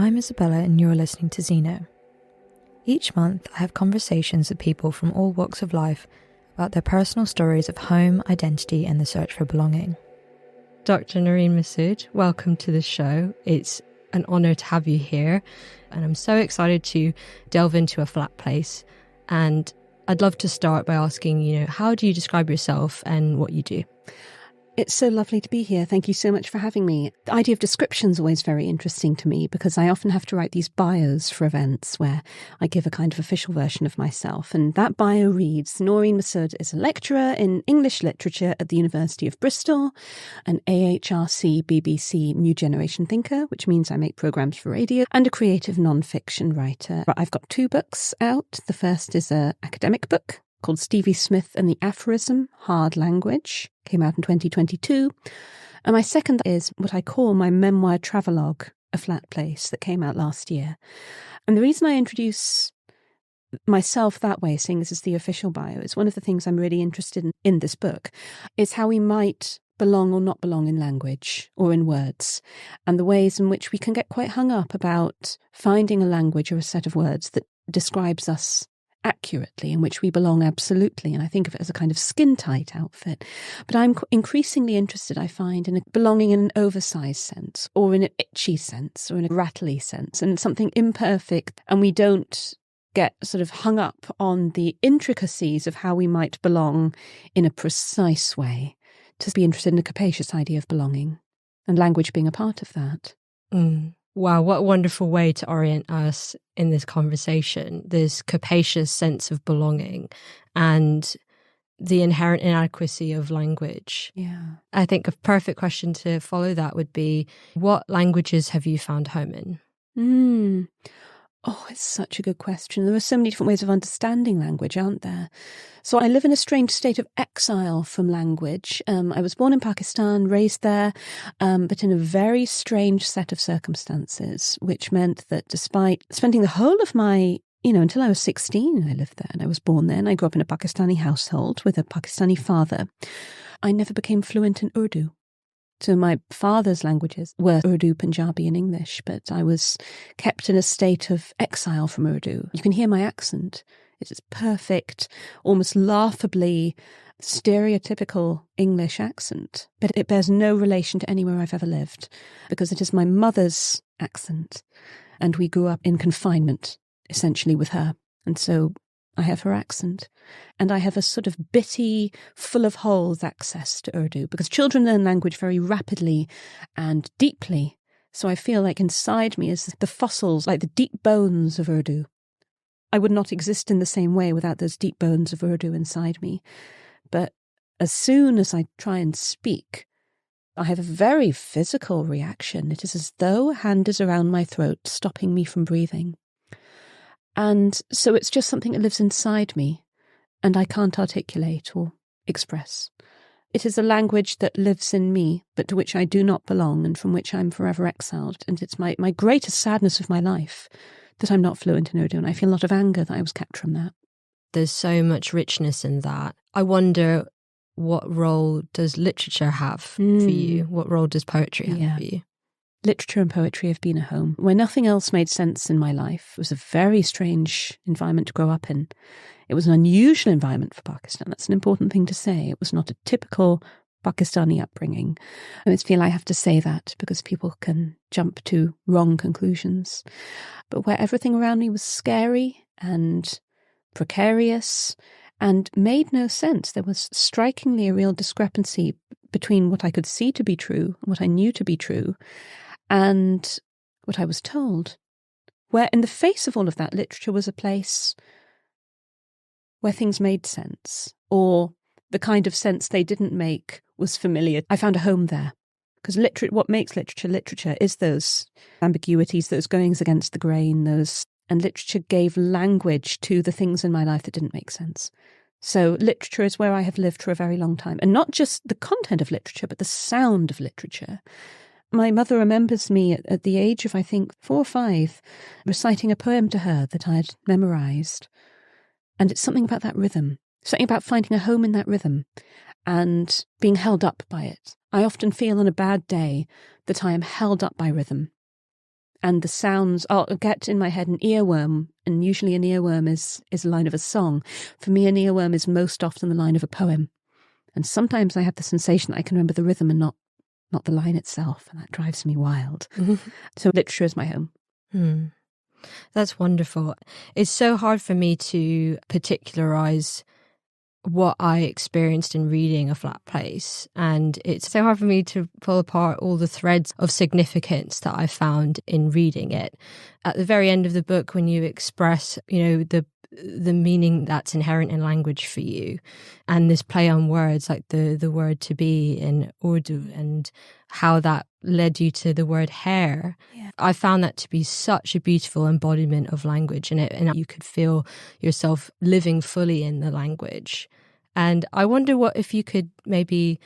I'm Isabella and you're listening to Zeno. Each month I have conversations with people from all walks of life about their personal stories of home, identity and the search for belonging. Dr. Noreen Masud, welcome to the show. It's an honour to have you here and I'm so excited to delve into a flat place. And I'd love to start by asking, how do you describe yourself and what you do? It's so lovely to be here. Thank you so much for having me. The idea of description is always very interesting to me because I often have to write these bios for events where I give a kind of official version of myself. And that bio reads, Noreen Masud is a lecturer in English literature at the University of Bristol, an AHRC BBC New Generation thinker, which means I make programmes for radio, and a creative non-fiction writer. I've got 2 books out. The first is an academic book called Stevie Smith and the Aphorism, Hard Language, came out in 2022. And my second is what I call my memoir travelogue, A Flat Place, that came out last year. And the reason I introduce myself that way, seeing this as the official bio, is one of the things I'm really interested in this book, is how we might belong or not belong in language or in words, and the ways in which we can get quite hung up about finding a language or a set of words that describes us accurately, in which we belong absolutely. And I think of it as a kind of skin-tight outfit. But I'm increasingly interested, I find, in a belonging in an oversized sense, or in an itchy sense, or in a rattly sense, and something imperfect. And we don't get sort of hung up on the intricacies of how we might belong in a precise way, to be interested in a capacious idea of belonging, and language being a part of that. Wow, what a wonderful way to orient us in this conversation, this capacious sense of belonging and the inherent inadequacy of language. Yeah. I think a perfect question to follow that would be, what languages have you found home in? Oh, it's such a good question. There are so many different ways of understanding language, aren't there? So I live in a strange state of exile from language. I was born in Pakistan, raised there, but in a very strange set of circumstances, which meant that despite spending the whole of my, until I was 16, I lived there and I was born there and I grew up in a Pakistani household with a Pakistani father, I never became fluent in Urdu. So my father's languages were Urdu, Punjabi and English, but I was kept in a state of exile from Urdu. You can hear my accent. It is perfect, almost laughably stereotypical English accent, but it bears no relation to anywhere I've ever lived because it is my mother's accent. And we grew up in confinement, essentially, with her. And so I have her accent, and I have a sort of bitty, full of holes access to Urdu, because children learn language very rapidly and deeply. So I feel like inside me is the fossils, like the deep bones of Urdu. I would not exist in the same way without those deep bones of Urdu inside me. But as soon as I try and speak, I have a very physical reaction. It is as though a hand is around my throat, stopping me from breathing. And so it's just something that lives inside me and I can't articulate or express. It is a language that lives in me, but to which I do not belong and from which I'm forever exiled. And it's my greatest sadness of my life that I'm not fluent in Urdu, and I feel a lot of anger that I was kept from that. There's so much richness in that. I wonder, what role does literature have for you? What role does poetry have for you? Literature and poetry have been a home. Where nothing else made sense in my life, it was a very strange environment to grow up in. It was an unusual environment for Pakistan. That's an important thing to say. It was not a typical Pakistani upbringing. I always feel I have to say that because people can jump to wrong conclusions. But where everything around me was scary and precarious and made no sense. There was strikingly a real discrepancy between what I could see to be true, what I knew to be true, and what I was told. Where in the face of all of that, literature was a place where things made sense, or the kind of sense they didn't make was familiar. I found a home there. Because what makes literature is those ambiguities, those goings against the grain, and literature gave language to the things in my life that didn't make sense. So literature is where I have lived for a very long time. And not just the content of literature, but the sound of literature. My mother remembers me at the age of, I think, 4 or 5, reciting a poem to her that I had memorised. And it's something about that rhythm, something about finding a home in that rhythm and being held up by it. I often feel on a bad day that I am held up by rhythm. And the sounds, I'll get in my head an earworm, and usually an earworm is a line of a song. For me, an earworm is most often the line of a poem. And sometimes I have the sensation that I can remember the rhythm and not the line itself, and that drives me wild. So literature is my home. That's wonderful. It's so hard for me to particularize what I experienced in reading A Flat Place, and it's so hard for me to pull apart all the threads of significance that I found in reading it. At the very end of the book, when you express, the meaning that's inherent in language for you, and this play on words like the word to be in Urdu, and how that led you to the word hair. Yeah. I found that to be such a beautiful embodiment of language, and you could feel yourself living fully in the language. And I wonder if you could maybe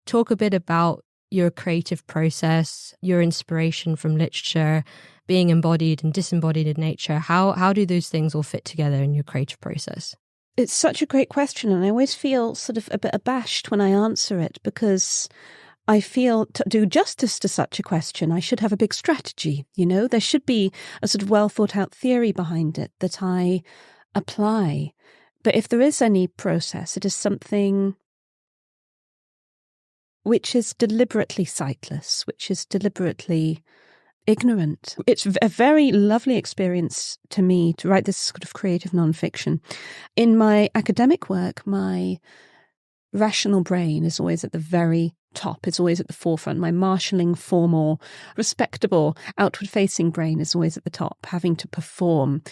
talk a bit about your creative process, your inspiration from literature, being embodied and disembodied in nature. How do those things all fit together in your creative process? It's such a great question, and I always feel sort of a bit abashed when I answer it, because I feel to do justice to such a question, I should have a big strategy. There should be a sort of well thought out theory behind it that I apply. But if there is any process, it is something which is deliberately sightless, which is deliberately ignorant. It's a very lovely experience to me to write this sort of creative nonfiction. In my academic work, my rational brain is always at the very top. It's always at the forefront. My marshalling, formal, respectable, outward-facing brain is always at the top, having to perform.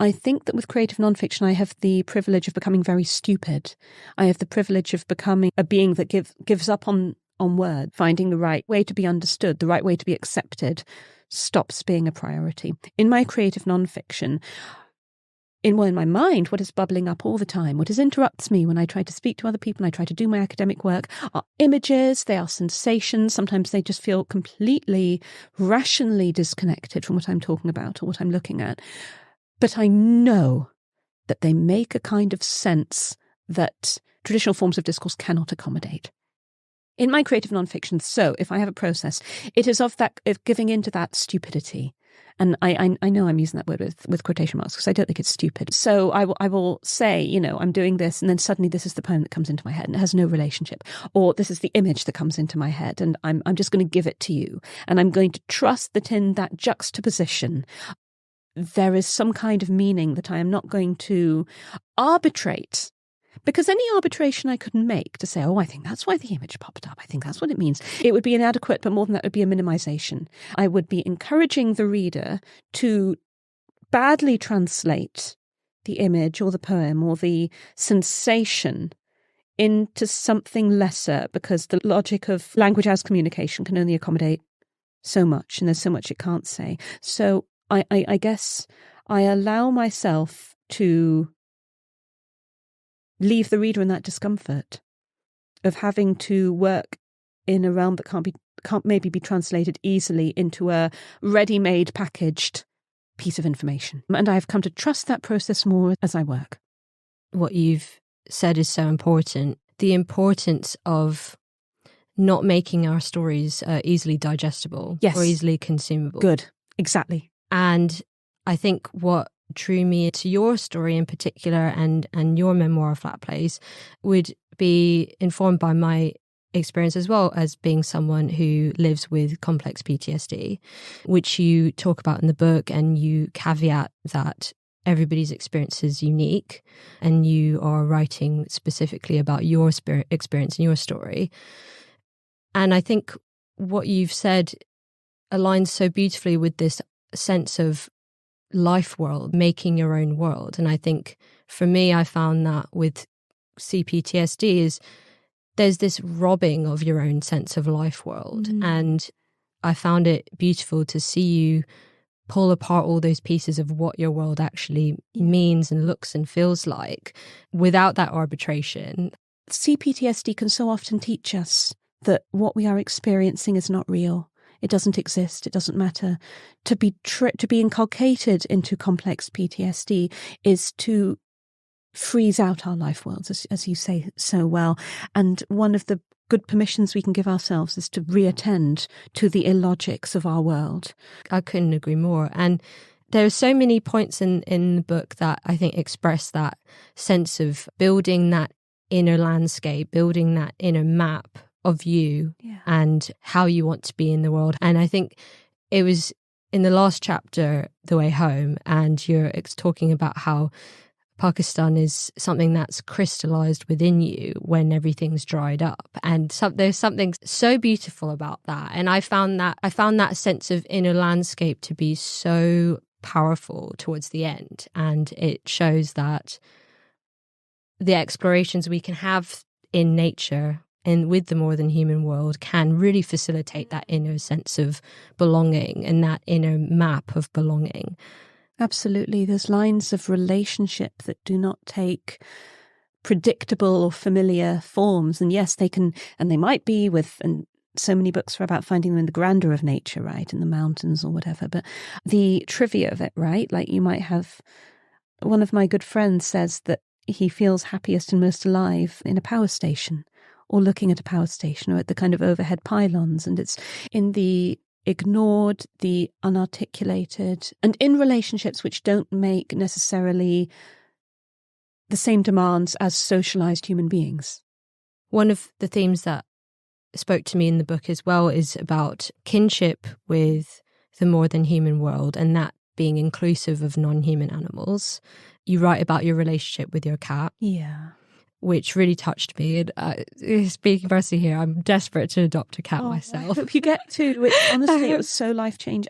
I think that with creative nonfiction, I have the privilege of becoming very stupid. I have the privilege of becoming a being that gives up on word, finding the right way to be understood, the right way to be accepted, stops being a priority. In my creative nonfiction, in my mind, what is bubbling up all the time, what interrupts me when I try to speak to other people and I try to do my academic work, are images, they are sensations. Sometimes they just feel completely rationally disconnected from what I'm talking about or what I'm looking at. But I know that they make a kind of sense that traditional forms of discourse cannot accommodate. In my creative nonfiction, so if I have a process, it is of giving into that stupidity. And I know I'm using that word with quotation marks because I don't think it's stupid. So I will say, I'm doing this, and then suddenly this is the poem that comes into my head and it has no relationship. Or this is the image that comes into my head and I'm just going to give it to you. And I'm going to trust that in that juxtaposition, there is some kind of meaning that I am not going to arbitrate. Because any arbitration I couldn't make to say, I think that's why the image popped up, I think that's what it means, it would be inadequate, but more than that, it would be a minimization. I would be encouraging the reader to badly translate the image or the poem or the sensation into something lesser, because the logic of language as communication can only accommodate so much, and there's so much it can't say. So I guess I allow myself to leave the reader in that discomfort of having to work in a realm that can't maybe be translated easily into a ready-made, packaged piece of information. And I've come to trust that process more as I work. What you've said is so important. The importance of not making our stories easily digestible, yes, or easily consumable. Good, exactly. And I think what drew me to your story in particular and your memoir, Flat Place, would be informed by my experience as well as being someone who lives with complex PTSD, which you talk about in the book, and you caveat that everybody's experience is unique and you are writing specifically about your experience and your story. And I think what you've said aligns so beautifully with this sense of life world, making your own world. And I think for me, I found that with C-PTSD is there's this robbing of your own sense of life world. And I found it beautiful to see you pull apart all those pieces of what your world actually means and looks and feels like without that arbitration. C-PTSD can so often teach us that what we are experiencing is not real. It doesn't exist. It doesn't matter. To be inculcated into complex PTSD is to freeze out our life worlds, as you say so well. And one of the good permissions we can give ourselves is to reattend to the illogics of our world. I couldn't agree more. And there are so many points in the book that I think express that sense of building that inner landscape, building that inner map of you and how you want to be in the world. And I think it was in the last chapter, The Way Home, and you're talking about how Pakistan is something that's crystallized within you when everything's dried up. And there's something so beautiful about that. And I found that sense of inner landscape to be so powerful towards the end. And it shows that the explorations we can have in nature and with the more than human world can really facilitate that inner sense of belonging and that inner map of belonging. Absolutely. There's lines of relationship that do not take predictable or familiar forms. And yes, they can, and they might be with, and so many books are about finding them in the grandeur of nature, right? In the mountains or whatever. But the trivia of it, right? Like you might have, one of my good friends says that he feels happiest and most alive in a power station, or looking at a power station, or at the kind of overhead pylons. And it's in the ignored, the unarticulated, and in relationships which don't make necessarily the same demands as socialized human beings. One of the themes that spoke to me in the book as well is about kinship with the more than human world, and that being inclusive of non-human animals. You write about your relationship with your cat. Yeah. Which really touched me. And speaking personally here, I'm desperate to adopt a cat myself. I hope you get to. Honestly, it was so life-changing.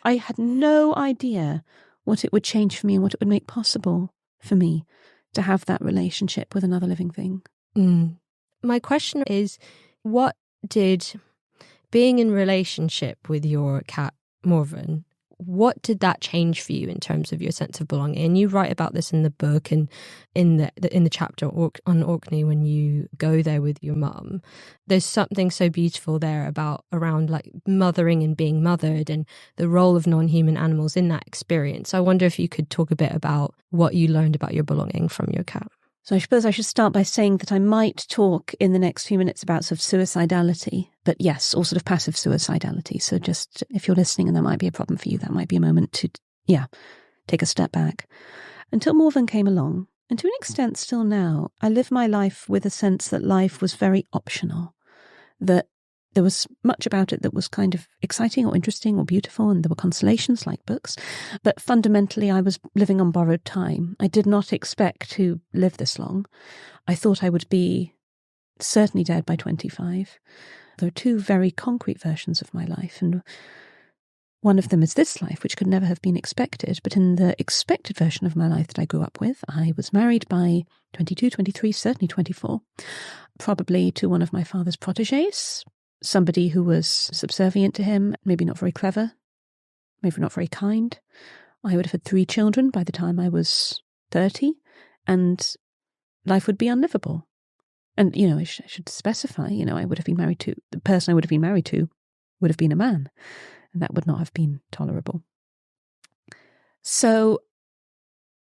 I had no idea what it would change for me and what it would make possible for me to have that relationship with another living thing. My question is, what did being in relationship with your cat, Morven, what did that change for you in terms of your sense of belonging? And you write about this in the book and in the chapter on Orkney when you go there with your mum. There's something so beautiful there around like mothering and being mothered and the role of non-human animals in that experience. I wonder if you could talk a bit about what you learned about your belonging from your cat. So I suppose I should start by saying that I might talk in the next few minutes about sort of suicidality, but yes, or sort of passive suicidality. So just if you're listening and that might be a problem for you, that might be a moment to, take a step back. Until Morven came along, and to an extent still now, I live my life with a sense that life was very optional, that there was much about it that was kind of exciting or interesting or beautiful, and there were consolations like books. But fundamentally, I was living on borrowed time. I did not expect to live this long. I thought I would be certainly dead by 25. There are two very concrete versions of my life, and one of them is this life, which could never have been expected. But in the expected version of my life that I grew up with, I was married by 22, 23, certainly 24, probably to one of my father's protégés, somebody who was subservient to him, maybe not very clever, maybe not very kind. I would have had 3 children by the time I was 30, and life would be unlivable. And, I should specify, I would have been married to, the person I would have been married to would have been a man, and that would not have been tolerable. So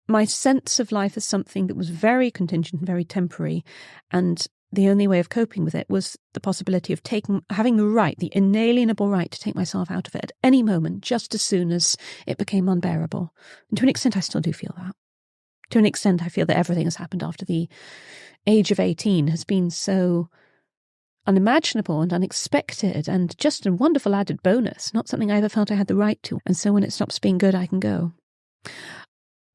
my sense of life as something that was very contingent and very temporary, and the only way of coping with it was the possibility of having the inalienable right to take myself out of it at any moment, just as soon as it became unbearable. And to an extent, I still do feel that. To an extent, I feel that everything has happened after the age of 18 has been so unimaginable and unexpected and just a wonderful added bonus, not something I ever felt I had the right to. And so when it stops being good, I can go.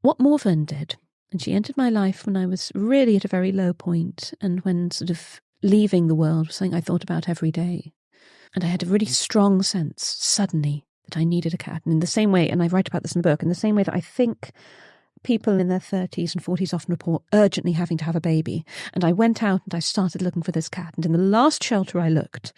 What Morven did, and she entered my life when I was really at a very low point, and when sort of leaving the world was something I thought about every day. And I had a really strong sense, suddenly, that I needed a cat. And in the same way, and I write about this in the book, in the same way that I think people in their 30s and 40s often report urgently having to have a baby. And I went out and I started looking for this cat. And in the last shelter I looked,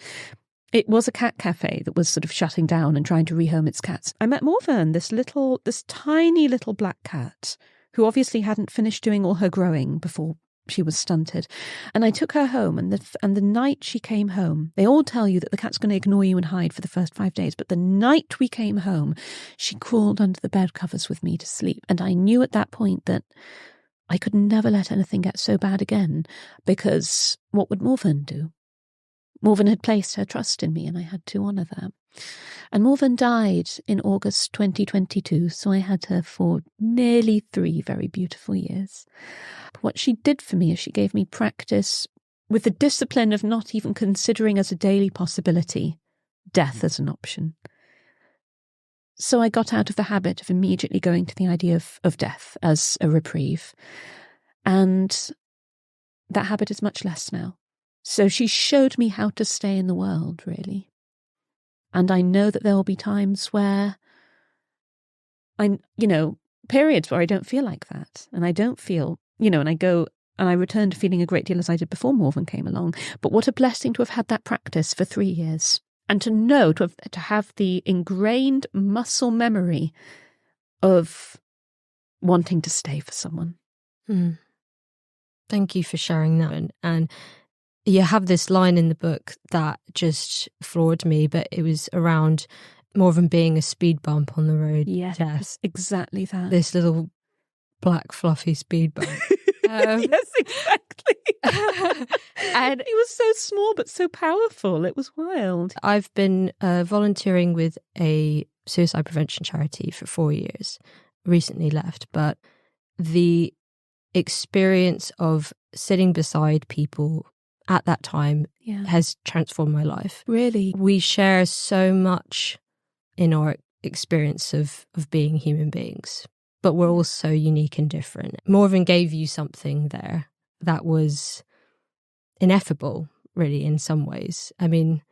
it was a cat cafe that was sort of shutting down and trying to rehome its cats. I met Morven, this tiny little black cat, who obviously hadn't finished doing all her growing before she was stunted. And I took her home, and the night she came home, they all tell you that the cat's going to ignore you and hide for the first 5 days, but the night we came home, she crawled under the bed covers with me to sleep. And I knew at that point that I could never let anything get so bad again, because what would Morven do? Morven had placed her trust in me and I had to honour that. And Morven died in August 2022, so I had her for nearly 3 very beautiful years. But what she did for me is she gave me practice with the discipline of not even considering as a daily possibility death as an option. So I got out of the habit of immediately going to the idea of death as a reprieve. And that habit is much less now. So she showed me how to stay in the world, really. And I know that there will be times where periods where I don't feel like that. And I don't feel, and I go and I return to feeling a great deal as I did before Morven came along. But what a blessing to have had that practice for 3 years. And to know, to have the ingrained muscle memory of wanting to stay for someone. Thank you for sharing that. And you have this line in the book that just floored me, but it was around Morven being a speed bump on the road. Yes, exactly that. This little black fluffy speed bump. Yes, exactly. And he was so small but so powerful. It was wild. I've been volunteering with a suicide prevention charity for 4 years, recently left, but the experience of sitting beside people at that time has transformed my life. Really? We share so much in our experience of being human beings, but we're all so unique and different. Morven gave you something there that was ineffable, really, in some ways. I mean,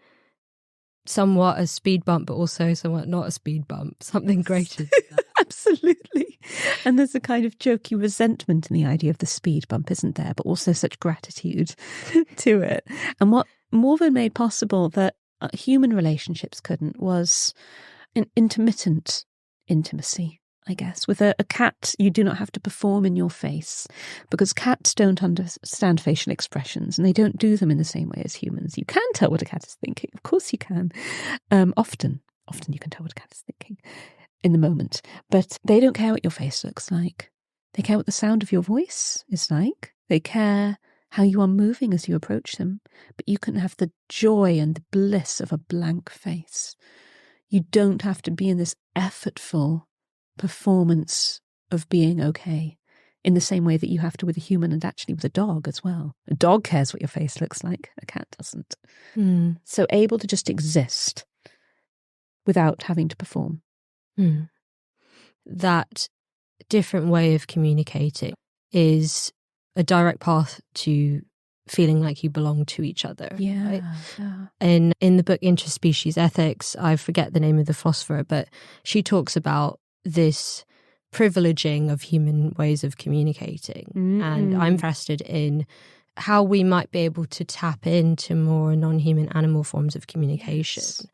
somewhat a speed bump, but also somewhat not a speed bump, something greater than that. Absolutely. And there's a kind of jokey resentment in the idea of the speed bump, isn't there? But also such gratitude to it. And what Morven made possible that human relationships couldn't was an intermittent intimacy, I guess. With a cat, you do not have to perform in your face because cats don't understand facial expressions and they don't do them in the same way as humans. You can tell what a cat is thinking. Of course you can. Often you can tell what a cat is thinking in the moment. But they don't care what your face looks like. They care what the sound of your voice is like. They care how you are moving as you approach them. But you can have the joy and the bliss of a blank face. You don't have to be in this effortful performance of being okay in the same way that you have to with a human and actually with a dog as well. A dog cares what your face looks like. A cat doesn't. So able to just exist without having to perform. That different way of communicating is a direct path to feeling like you belong to each other. Right? In the book Interspecies Ethics, I forget the name of the philosopher, but she talks about this privileging of human ways of communicating. And I'm interested in how we might be able to tap into more non-human animal forms of communication.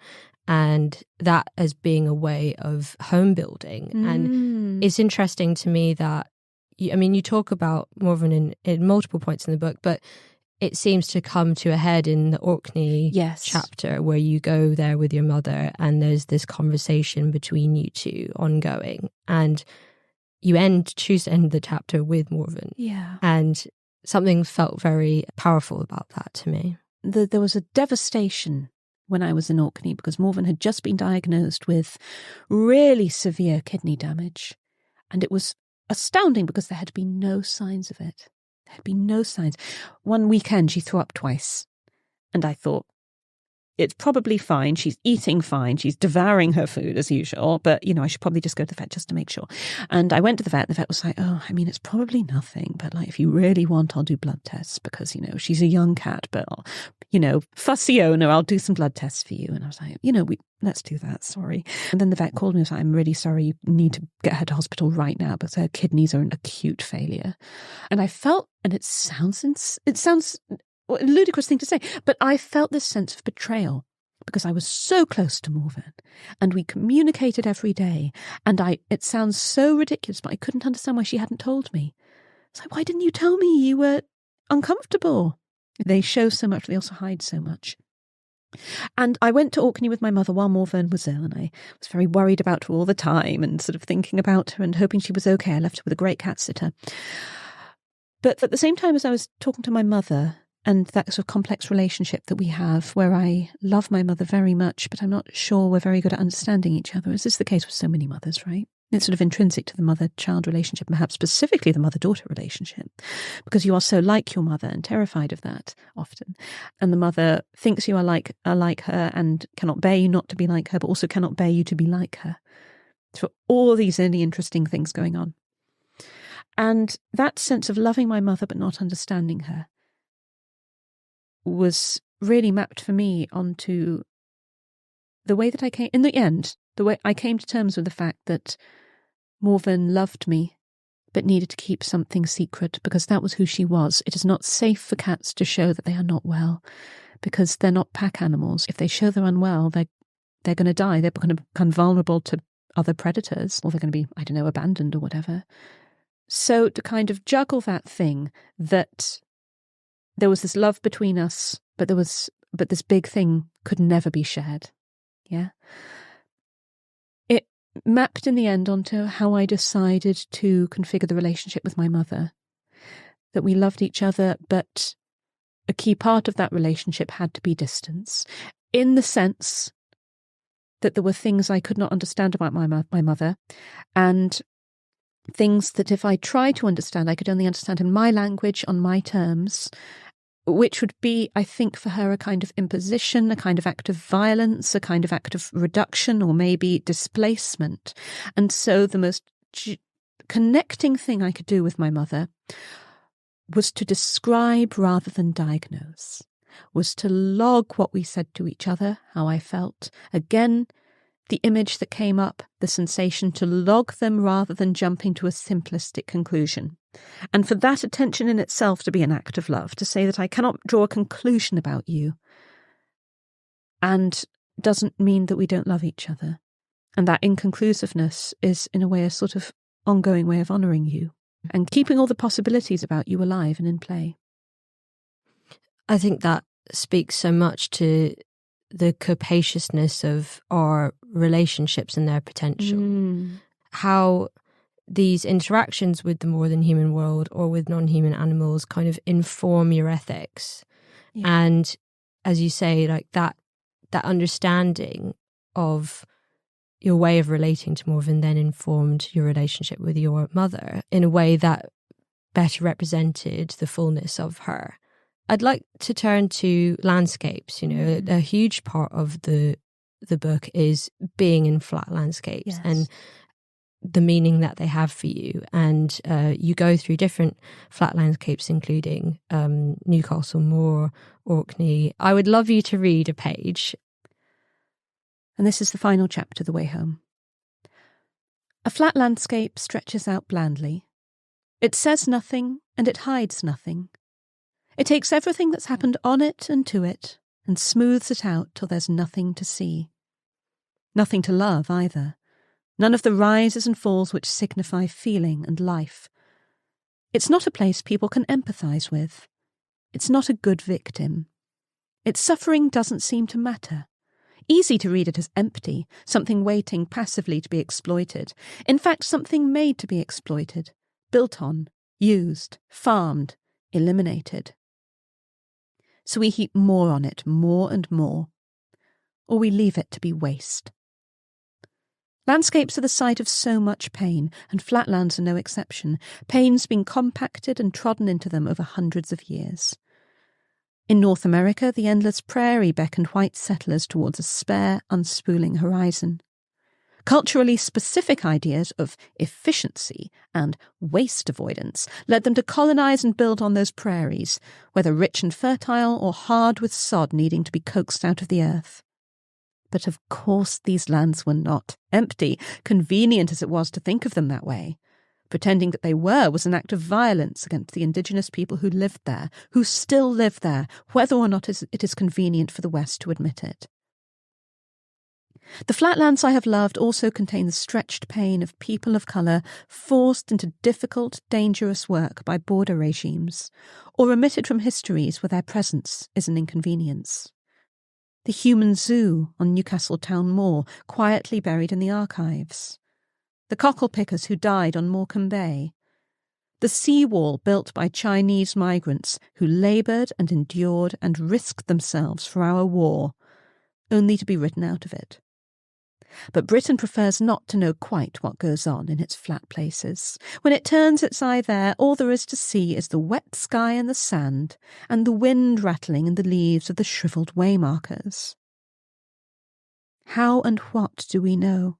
And that as being a way of home building. And it's interesting to me that, you talk about Morven in multiple points in the book, but it seems to come to a head in the Orkney chapter where you go there with your mother and there's this conversation between you two ongoing. And you choose to end the chapter with Morven. And something felt very powerful about that to me. There was a devastation when I was in Orkney because Morven had just been diagnosed with really severe kidney damage. And it was astounding because there had been no signs of it. There had been no signs. One weekend she threw up twice. And I thought, it's probably fine. She's eating fine. She's devouring her food as usual. But, I should probably just go to the vet just to make sure. And I went to the vet. The vet was like, it's probably nothing. But if you really want, I'll do blood tests because, she's a young cat. But, fussy owner, I'll do some blood tests for you. And I was like, let's do that. Sorry. And then the vet called me and was like, I'm really sorry. You need to get her to hospital right now because her kidneys are in acute failure. And I felt, and it sounds a ludicrous thing to say, but I felt this sense of betrayal because I was so close to Morven and we communicated every day. And it sounds so ridiculous, but I couldn't understand why she hadn't told me. It's like, why didn't you tell me you were uncomfortable? They show so much, but they also hide so much. And I went to Orkney with my mother while Morven was ill, and I was very worried about her all the time and sort of thinking about her and hoping she was okay. I left her with a great cat sitter. But at the same time as I was talking to my mother and that sort of complex relationship that we have, where I love my mother very much, but I'm not sure we're very good at understanding each other, as is the case with so many mothers, right? It's sort of intrinsic to the mother-child relationship, perhaps specifically the mother-daughter relationship, because you are so like your mother and terrified of that often. And the mother thinks you are like her and cannot bear you not to be like her, but also cannot bear you to be like her. So all these really interesting things going on. And that sense of loving my mother but not understanding her was really mapped for me onto the way that I came, in the end, the way I came to terms with the fact that Morven loved me but needed to keep something secret because that was who she was. It is not safe for cats to show that they are not well because they're not pack animals. If they show they're unwell, they're going to die. They're going to become vulnerable to other predators, or they're going to be, I don't know, abandoned or whatever. So to kind of juggle that thing that there was this love between us, but this big thing could never be shared. Yeah. It mapped in the end onto how I decided to configure the relationship with my mother. That we loved each other, but a key part of that relationship had to be distance. In the sense that there were things I could not understand about my mother, and things that if I tried to understand, I could only understand in my language, on my terms, which would be, I think, for her a kind of imposition, a kind of act of violence, a kind of act of reduction, or maybe displacement. And so the most connecting thing I could do with my mother was to describe rather than diagnose, was to log what we said to each other, how I felt. Again, the image that came up, the sensation, to log them rather than jumping to a simplistic conclusion. And for that attention in itself to be an act of love, to say that I cannot draw a conclusion about you, and doesn't mean that we don't love each other. And that inconclusiveness is, in a way, a sort of ongoing way of honouring you and keeping all the possibilities about you alive and in play. I think that speaks so much to the capaciousness of our relationships and their potential. How these interactions with the more than human world or with non-human animals kind of inform your ethics. Yeah. And as you say, like that understanding of your way of relating to Morven then informed your relationship with your mother in a way that better represented the fullness of her. I'd like to turn to landscapes. You know, a huge part of the book is being in flat landscapes, yes, and the meaning that they have for you. And you go through different flat landscapes, including Newcastle Moor, Orkney. I would love you to read a page. And this is the final chapter, The Way Home. A flat landscape stretches out blandly. It says nothing and it hides nothing. It takes everything that's happened on it and to it and smooths it out till there's nothing to see. Nothing to love either. None of the rises and falls which signify feeling and life. It's not a place people can empathise with. It's not a good victim. Its suffering doesn't seem to matter. Easy to read it as empty, something waiting passively to be exploited. In fact, something made to be exploited, built on, used, farmed, eliminated. So we heap more on it, more and more, or we leave it to be waste. Landscapes are the site of so much pain, and flatlands are no exception. Pain's been compacted and trodden into them over hundreds of years. In North America, the endless prairie beckoned white settlers towards a spare, unspooling horizon. Culturally specific ideas of efficiency and waste avoidance led them to colonize and build on those prairies, whether rich and fertile or hard with sod needing to be coaxed out of the earth. But of course these lands were not empty, convenient as it was to think of them that way. Pretending that they were was an act of violence against the indigenous people who lived there, who still live there, whether or not it is convenient for the West to admit it. The flatlands I have loved also contain the stretched pain of people of colour forced into difficult, dangerous work by border regimes, or omitted from histories where their presence is an inconvenience. The human zoo on Newcastle Town Moor, quietly buried in the archives. The cockle pickers who died on Morecambe Bay. The seawall built by Chinese migrants who laboured and endured and risked themselves for our war, only to be written out of it. But Britain prefers not to know quite what goes on in its flat places. When it turns its eye there, all there is to see is the wet sky and the sand, and the wind rattling in the leaves of the shrivelled waymarkers. How and what do we know?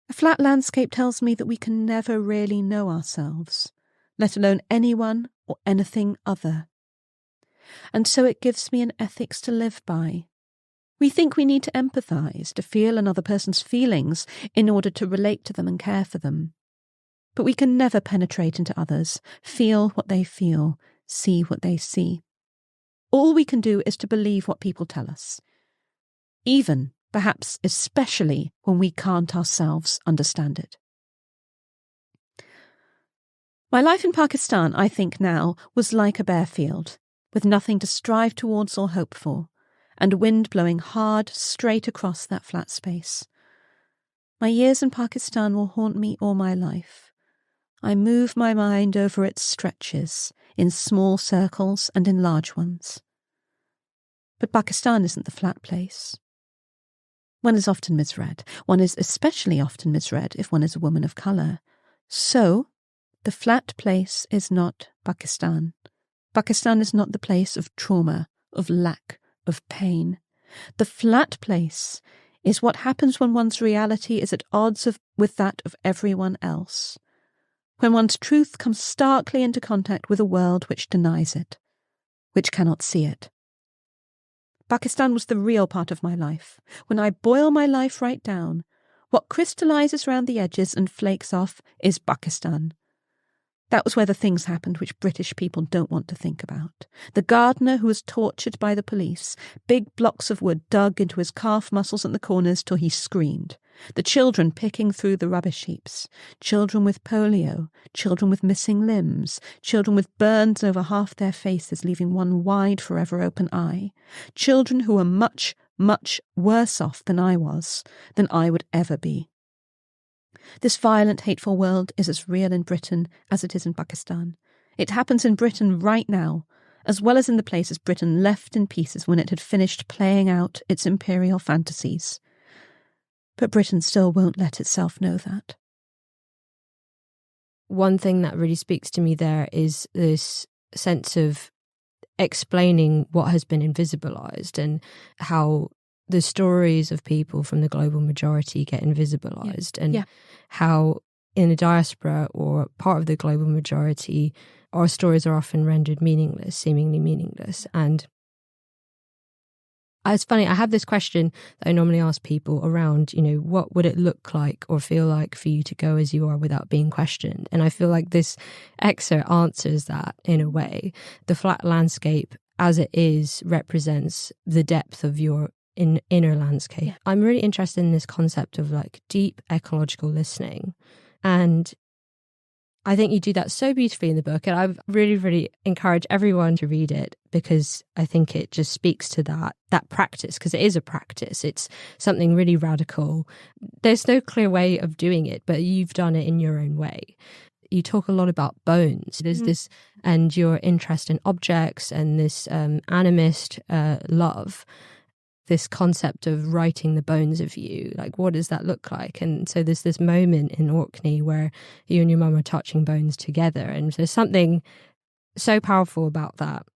A flat landscape tells me that we can never really know ourselves, let alone anyone or anything other. And so it gives me an ethics to live by. We think we need to empathise, to feel another person's feelings in order to relate to them and care for them. But we can never penetrate into others, feel what they feel, see what they see. All we can do is to believe what people tell us, even, perhaps especially, when we can't ourselves understand it. My life in Pakistan, I think now, was like a bare field, with nothing to strive towards or hope for, and wind blowing hard straight across that flat space. My years in Pakistan will haunt me all my life. I move my mind over its stretches, in small circles and in large ones. But Pakistan isn't the flat place. One is often misread. One is especially often misread if one is a woman of colour. So, the flat place is not Pakistan. Pakistan is not the place of trauma, of lack, of pain. The flat place is what happens when one's reality is at odds with that of everyone else, when one's truth comes starkly into contact with a world which denies it, which cannot see it. Pakistan was the real part of my life. When I boil my life right down, what crystallises round the edges and flakes off is Pakistan. That was where the things happened which British people don't want to think about. The gardener who was tortured by the police, big blocks of wood dug into his calf muscles at the corners till he screamed. The children picking through the rubbish heaps. Children with polio. Children with missing limbs. Children with burns over half their faces, leaving one wide, forever open eye. Children who were much, much worse off than I was, than I would ever be. This violent, hateful world is as real in Britain as it is in Pakistan. It happens in Britain right now, as well as in the places Britain left in pieces when it had finished playing out its imperial fantasies. But Britain still won't let itself know that. One thing that really speaks to me there is this sense of explaining what has been invisibilised and how the stories of people from the global majority get invisibilised and how in the diaspora or part of the global majority, our stories are often rendered meaningless, seemingly meaningless. And it's funny, I have this question that I normally ask people around, what would it look like or feel like for you to go as you are without being questioned? And I feel like this excerpt answers that in a way. The flat landscape as it is represents the depth of your inner landscape. I'm really interested in this concept of deep ecological listening. And I think you do that so beautifully in the book. And I really, really encourage everyone to read it because I think it just speaks to that practice, because it is a practice. It's something really radical. There's no clear way of doing it, but you've done it in your own way. You talk a lot about bones. There's this, and your interest in objects and this animist love. This concept of writing the bones of you, what does that look like? And so there's this moment in Orkney where you and your mum are touching bones together, and there's something so powerful about that.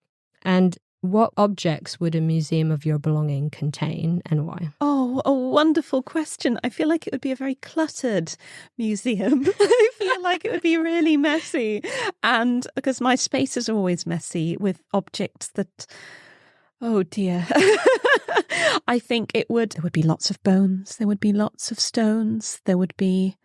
And what objects would a museum of your belonging contain and why? Oh, a wonderful question. I feel like it would be a very cluttered museum. I feel like it would be really messy. And because my spaces are always messy with objects that... Oh dear. I think there would be lots of bones. There would be lots of stones. There would be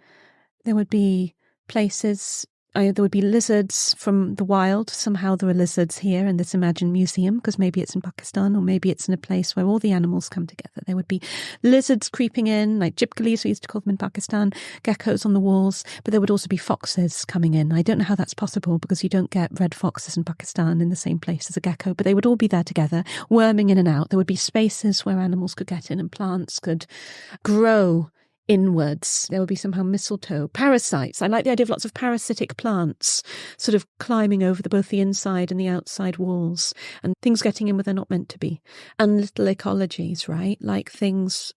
places. There would be lizards from the wild. Somehow there are lizards here in this imagined museum, because maybe it's in Pakistan or maybe it's in a place where all the animals come together. There would be lizards creeping in, like gypgalies, we used to call them in Pakistan, geckos on the walls, but there would also be foxes coming in. I don't know how that's possible because you don't get red foxes in Pakistan in the same place as a gecko, but they would all be there together, worming in and out. There would be spaces where animals could get in and plants could grow inwards. There would be somehow mistletoe. Parasites. I like the idea of lots of parasitic plants sort of climbing over both the inside and the outside walls, and things getting in where they're not meant to be. And little ecologies, right? Like things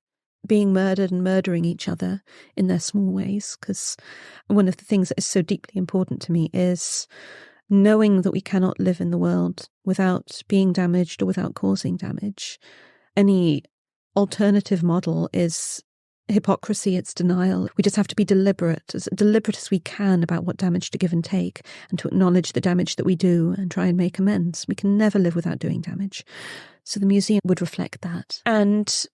being murdered and murdering each other in their small ways. Because one of the things that is so deeply important to me is knowing that we cannot live in the world without being damaged or without causing damage. Any alternative model is hypocrisy, it's denial. We just have to be deliberate as we can about what damage to give and take, and to acknowledge the damage that we do and try and make amends. We can never live without doing damage. So the museum would reflect that. And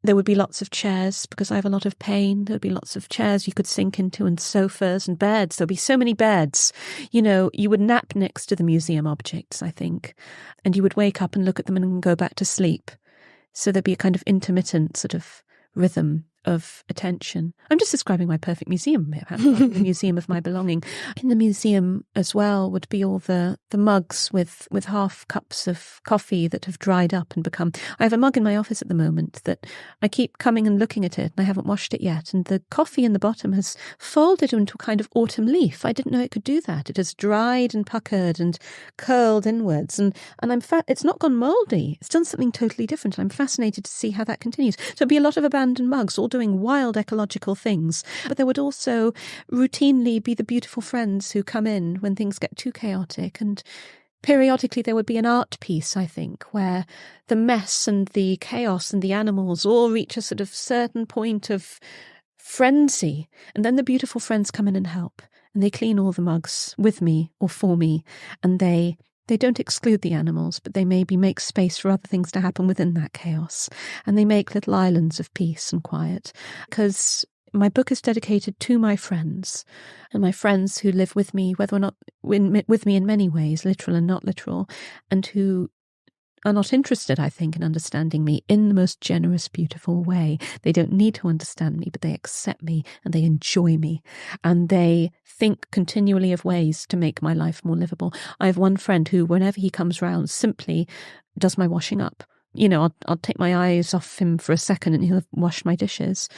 there would be lots of chairs, because I have a lot of pain. There would be lots of chairs you could sink into, and sofas and beds. There would be so many beds. You know, you would nap next to the museum objects, I think, and you would wake up and look at them and go back to sleep. So there'd be a kind of intermittent sort of rhythm of attention. I'm just describing my perfect museum, the museum of my belonging. In the museum as well would be all the mugs with half cups of coffee that have dried up and become... I have a mug in my office at the moment that I keep coming and looking at it, and I haven't washed it yet, and the coffee in the bottom has folded into a kind of autumn leaf. I didn't know it could do that. It has dried and puckered and curled inwards, and it's not gone mouldy. It's done something totally different, and I'm fascinated to see how that continues. So it'd be a lot of abandoned mugs, all doing wild ecological things. But there would also routinely be the beautiful friends who come in when things get too chaotic, and periodically there would be an art piece, I think, where the mess and the chaos and the animals all reach a sort of certain point of frenzy, and then the beautiful friends come in and help, and they clean all the mugs with me or for me, and they don't exclude the animals, but they maybe make space for other things to happen within that chaos. And they make little islands of peace and quiet. Because my book is dedicated to my friends, and my friends who live with me, whether or not with me in many ways, literal and not literal, and who are not interested, I think, in understanding me in the most generous, beautiful way. They don't need to understand me, but they accept me and they enjoy me, and they think continually of ways to make my life more livable. I have one friend who, whenever he comes round, simply does my washing up. You know, I'll take my eyes off him for a second and he'll wash my dishes.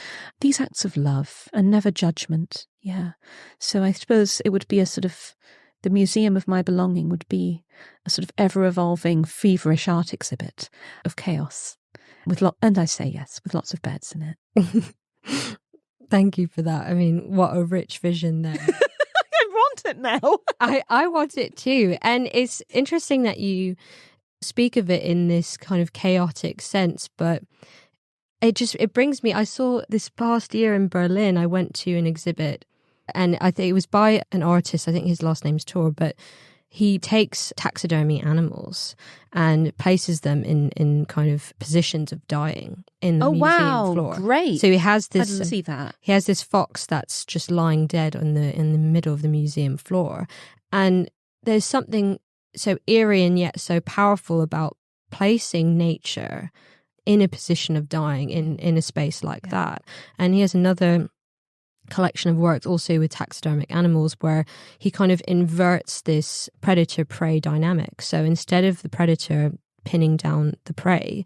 These acts of love and never judgment. Yeah. So I suppose it would be a sort of... The museum of my belonging would be a sort of ever-evolving, feverish art exhibit of chaos, with lots of beds in it. Thank you for that. I mean, what a rich vision there. I want it now. I want it too. And it's interesting that you speak of it in this kind of chaotic sense, but it brings me... I saw this past year in Berlin, I went to an exhibit, and I think it was by an artist, I think his last name's Tor, but he takes taxidermy animals and places them in kind of positions of dying in the museum floor. Great. So he has this... I didn't see that. He has this fox that's just lying dead in the middle of the museum floor. And there's something so eerie and yet so powerful about placing nature in a position of dying in a space like that. And he has another collection of works also with taxidermic animals where he kind of inverts this predator-prey dynamic. So instead of the predator pinning down the prey,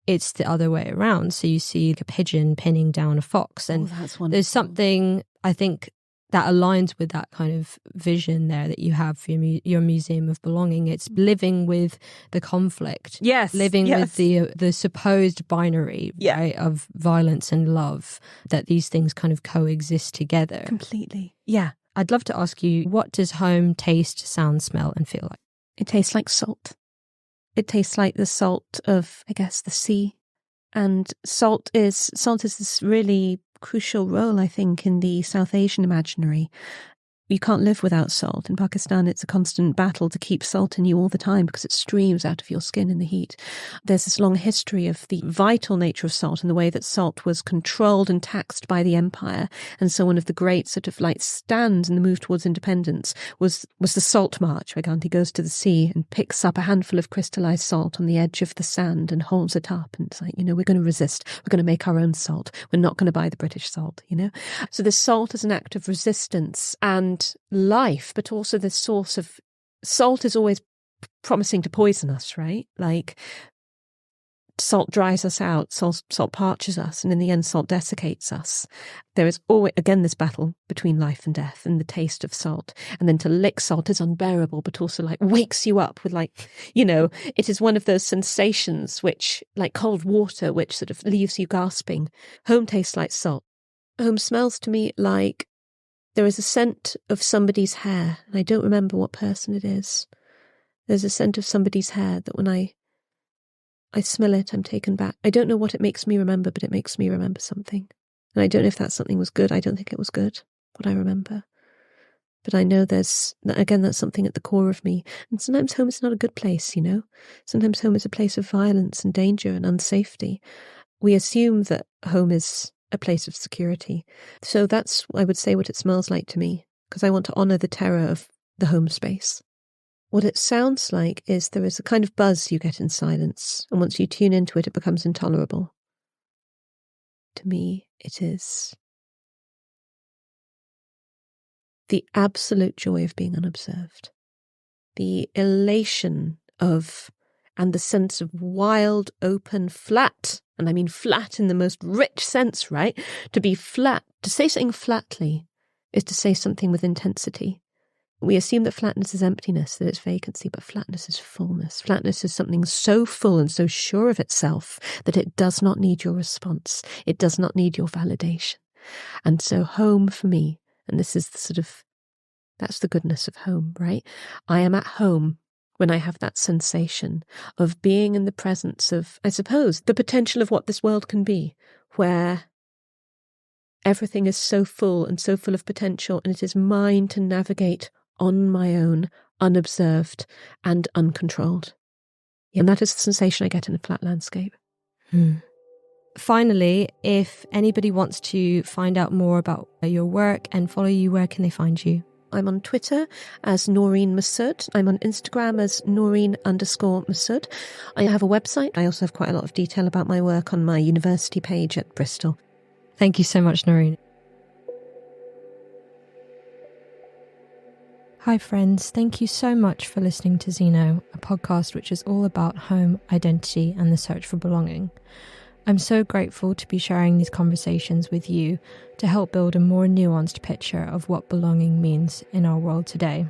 it's the other way around. So you see a pigeon pinning down a fox. And there's something, I think, that aligns with that kind of vision there that you have for your museum of belonging. It's living with the conflict. Yes. Living with the supposed binary, right, of violence and love, that these things kind of coexist together. Completely. Yeah. I'd love to ask you, what does home taste, sound, smell and feel like? It tastes like salt. It tastes like the salt of, I guess, the sea. And salt is this really crucial role, I think, in the South Asian imaginary. You can't live without salt. In Pakistan, it's a constant battle to keep salt in you all the time because it streams out of your skin in the heat. There's this long history of the vital nature of salt and the way that salt was controlled and taxed by the empire. And so one of the great sort of like stands in the move towards independence was the salt march, where Gandhi goes to the sea and picks up a handful of crystallized salt on the edge of the sand and holds it up. And it's like, we're going to resist. We're going to make our own salt. We're not going to buy the British salt, So the salt is an act of resistance and life, but also this source of... Salt is always promising to poison us, right? Like, salt dries us out, salt parches us, and in the end salt desiccates us. There is always, again, this battle between life and death and the taste of salt. And then to lick salt is unbearable, but also like wakes you up with like, you know, it is one of those sensations which, like cold water, which sort of leaves you gasping. Home tastes like salt. Home smells to me like there is a scent of somebody's hair, and I don't remember what person it is. There's a scent of somebody's hair that when I smell it, I'm taken back. I don't know what it makes me remember, but it makes me remember something. And I don't know if that something was good. I don't think it was good, what I remember. But I know that's something at the core of me. And sometimes home is not a good place, you know. Sometimes home is a place of violence and danger and unsafety. We assume that home is a place of security. So that's, I would say, what it smells like to me, because I want to honour the terror of the home space. What it sounds like is there is a kind of buzz you get in silence, and once you tune into it, it becomes intolerable. To me, it is the absolute joy of being unobserved, the elation of, and the sense of wild, open, flat, and I mean flat in the most rich sense, right? To be flat, to say something flatly, is to say something with intensity. We assume that flatness is emptiness, that it's vacancy, but flatness is fullness. Flatness is something so full and so sure of itself that it does not need your response. It does not need your validation. And so home for me, and this is the sort of, that's the goodness of home, right? I am at home when I have that sensation of being in the presence of, I suppose, the potential of what this world can be, where everything is so full and so full of potential, and it is mine to navigate on my own, unobserved and uncontrolled. And that is the sensation I get in a flat landscape. Finally, if anybody wants to find out more about your work and follow you, where can they find you? I'm on Twitter as Noreen Masud. I'm on Instagram as Noreen_Masud. I have a website. I also have quite a lot of detail about my work on my university page at Bristol. Thank you so much, Noreen. Hi friends, thank you so much for listening to Xeno, a podcast which is all about home, identity and the search for belonging. I'm so grateful to be sharing these conversations with you to help build a more nuanced picture of what belonging means in our world today.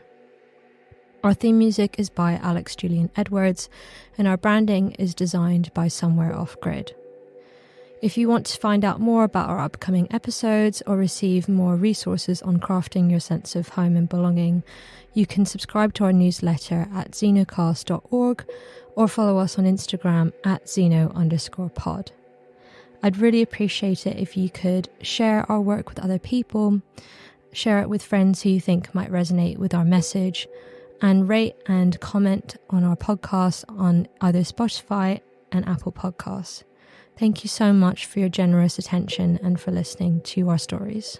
Our theme music is by Alix Julian Edwards, and our branding is designed by Somewhere Off Grid. If you want to find out more about our upcoming episodes or receive more resources on crafting your sense of home and belonging, you can subscribe to our newsletter at xenocast.org or follow us on Instagram at xeno_pod. I'd really appreciate it if you could share our work with other people, share it with friends who you think might resonate with our message, and rate and comment on our podcast on either Spotify and Apple Podcasts. Thank you so much for your generous attention and for listening to our stories.